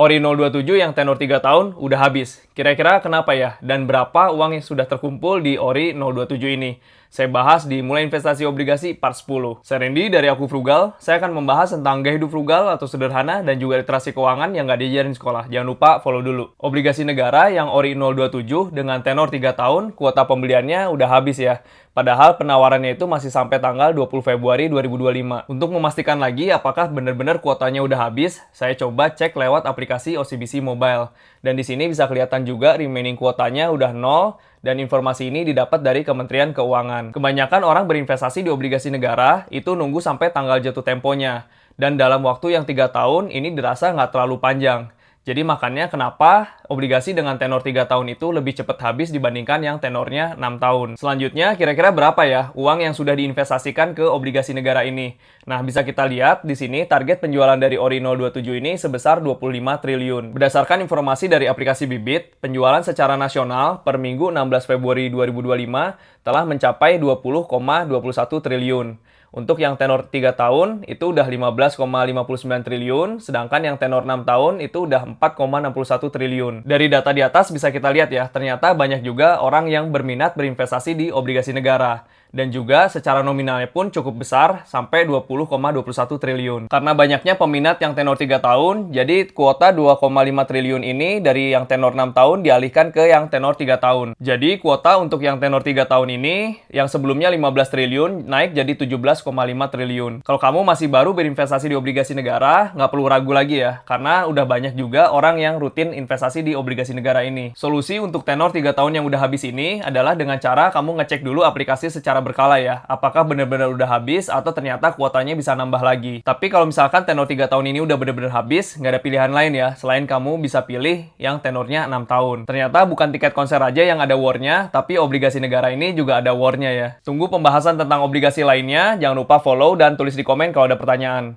Ori 027 yang tenor 3 tahun udah habis. Kira-kira kenapa ya? Dan berapa uang yang sudah terkumpul di Ori 027 ini? Saya bahas di Mulai Investasi Obligasi Part 10. Saya Randy dari Aku Frugal. Saya akan membahas tentang gaya hidup frugal atau sederhana dan juga literasi keuangan yang nggak diajarin sekolah. Jangan lupa follow dulu. Obligasi negara yang Ori 027 dengan tenor 3 tahun, kuota pembeliannya udah habis ya. Padahal penawarannya itu masih sampai tanggal 20 Februari 2025. Untuk memastikan lagi apakah benar-benar kuotanya udah habis, saya coba cek lewat aplikasi OCBC Mobile. Dan di sini bisa kelihatan juga remaining kuotanya udah 0 dan informasi ini didapat dari Kementerian Keuangan. Kebanyakan orang berinvestasi di obligasi negara itu nunggu sampai tanggal jatuh temponya. Dan dalam waktu yang 3 tahun ini dirasa nggak terlalu panjang. Jadi makanya kenapa obligasi dengan tenor 3 tahun itu lebih cepat habis dibandingkan yang tenornya 6 tahun. Selanjutnya, kira-kira berapa ya uang yang sudah diinvestasikan ke obligasi negara ini? Nah, bisa kita lihat di sini target penjualan dari Ori 027 ini sebesar 25 triliun. Berdasarkan informasi dari aplikasi Bibit, penjualan secara nasional per minggu 16 Februari 2025 telah mencapai 20,21 triliun. Untuk yang tenor 3 tahun itu udah 15,59 triliun, sedangkan yang tenor 6 tahun itu udah 4,61 triliun. Dari data di atas bisa kita lihat ya, ternyata banyak juga orang yang berminat berinvestasi di obligasi negara. Dan juga secara nominalnya pun cukup besar, sampai 20,21 triliun. Karena banyaknya peminat yang tenor 3 tahun, jadi kuota 2,5 triliun ini dari yang tenor 6 tahun dialihkan ke yang tenor 3 tahun. Jadi kuota untuk yang tenor 3 tahun ini, yang sebelumnya 15 triliun, naik jadi 17,5 triliun. Kalau kamu masih baru berinvestasi di obligasi negara, nggak perlu ragu lagi ya, karena udah banyak juga orang yang rutin investasi di obligasi negara ini. Solusi untuk tenor 3 tahun yang udah habis ini adalah dengan cara kamu ngecek dulu aplikasi secara berkala ya, apakah benar-benar udah habis atau ternyata kuotanya bisa nambah lagi. Tapi kalau misalkan tenor 3 tahun ini udah benar-benar habis, nggak ada pilihan lain ya, selain kamu bisa pilih yang tenornya 6 tahun. Ternyata bukan tiket konser aja yang ada war-nya, tapi obligasi negara ini juga ada war-nya ya. Tunggu pembahasan tentang obligasi lainnya, jangan lupa follow dan tulis di komen kalau ada pertanyaan.